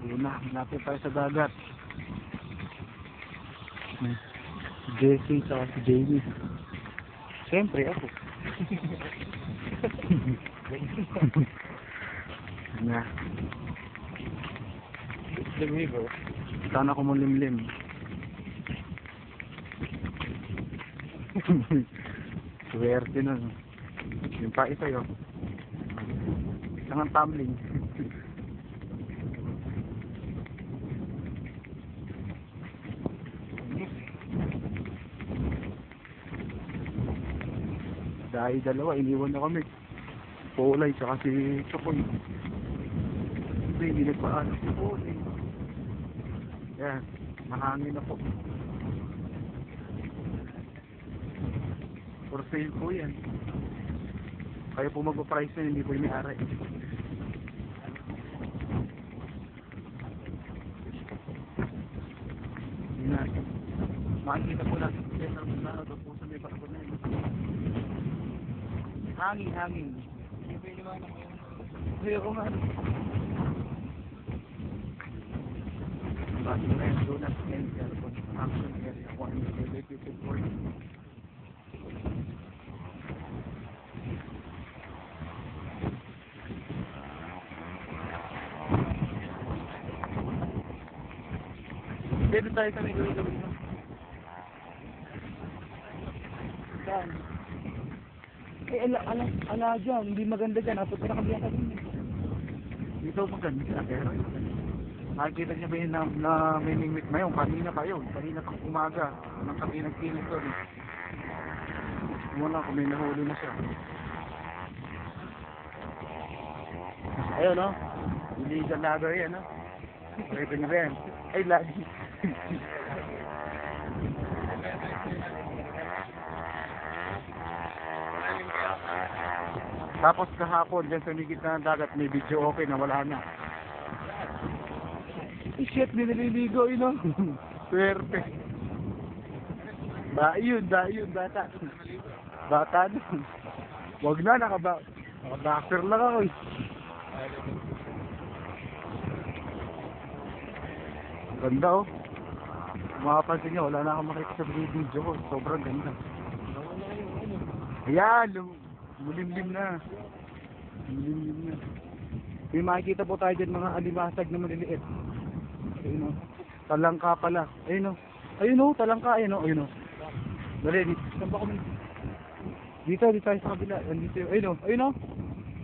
Yun na, lapit tayo sa dagat. Si Jessie sa si Jamie. Siyempre ako. Na. Lumigo. Sana ko mulimlim. Swerte nun. Yung pa isa yun. Isang ang tumbling. Dahil dalawa, iniwan na kami. Polay, tsaka si Chokoy. Hindi nagpaalam si Polay. Yan, mahangin na po. For sale po yan. Kayo po magpa-price na, hindi po yung may-ari. Yun na. Makikita po natin sa center na ito po sa may barko na yun. Hangin. Hindi ako nga. Bakit na yung donut area, construction area, kung ano yung related for it. Dito tayo sa may gawin-gawin mo. Saan? Ala dyan, hindi maganda dyan. Apat na kami ka din. Dito maganda. Pero nakikita niya ba yun na may mimik na yun? Kanina pa yun. Kanina pang umaga. Nang kami nagpilit doon. Muna kung may nahuli na siya. Ayun no? Illegal lager yan no? Pwede niya ba yan? Ay lagi. Tapos kahapon dyan sa ligid ng dagat may video okay na wala na. Shit, nililigo yun no? Swerte. Dayon, bata. Bata na. Wag na, naka-boxer lang ako eh. Ganda oh. Makapansin nyo, wala na akong makita sa video ko. Sobrang ganda. Ayan, mulimlim na. May makikita po tayo dyan mga alimasag na maliliit. Ayun o. Talangka pala. Ayun o, talangka. Ayun o. Dali, dito. Saan ba kami? Dito tayo sa kabila. Ayun o.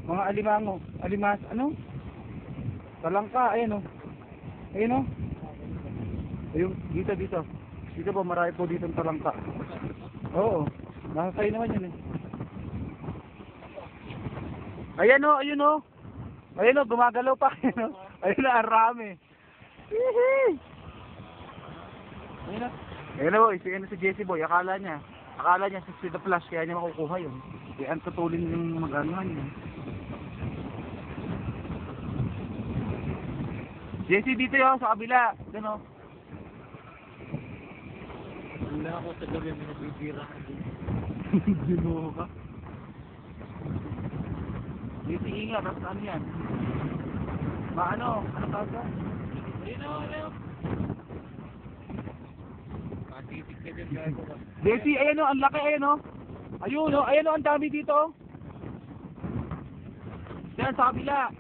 Mga alimango. Talangka, ayun o. Ayun dito. Dito po, marami po dito ang talangka. Oo. Nasa tayo naman yun eh. Ayun o, gumagalaw pa. Ayun o, ang rami. Ayun o, si Jessie Boy, akala niya si The Flash, kaya niya makukuha yun. Kaya ang tutulin yung mag-anuhan yun. Jessie, dito yun, sa kabila. Diyan o. Wala ako sa gabi mo nabibira. Ginuho ka. Dito ingat, tapos ano yan? Ano tawag ka? Ayun. Patitik ka dyan gago ka. Jessie, ayan o, ang laki, ayan o, ang dami dito. Diyan sa kabila.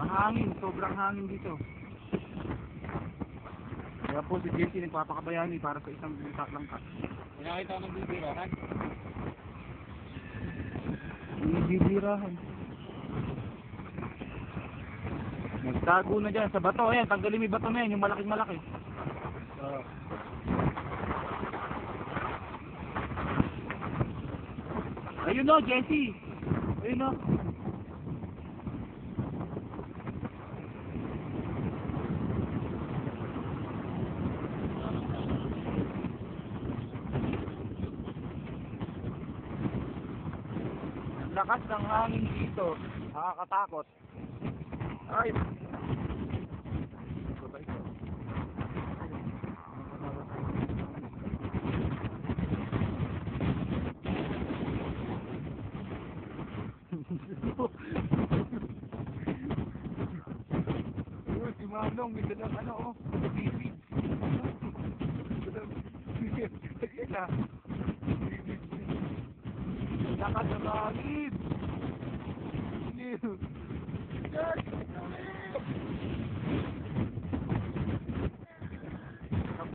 Mahangin, sobrang hangin dito. Kaya po si Jessie nagpapakabayani para sa isang bitak lang ka. Pinakita ko ng bibirahan. Bibirahan. Nagtago na dyan sa bato. Ayan, tanggalin mo yung bato na yan, yung malaking-malaki. Ayun o, Jessie. Ayun o. Lakas ng hangin dito. Nakakatakot. Ay. ano, may dalang ano, oh. Bibig. Ayan na. Lakas ng hangin.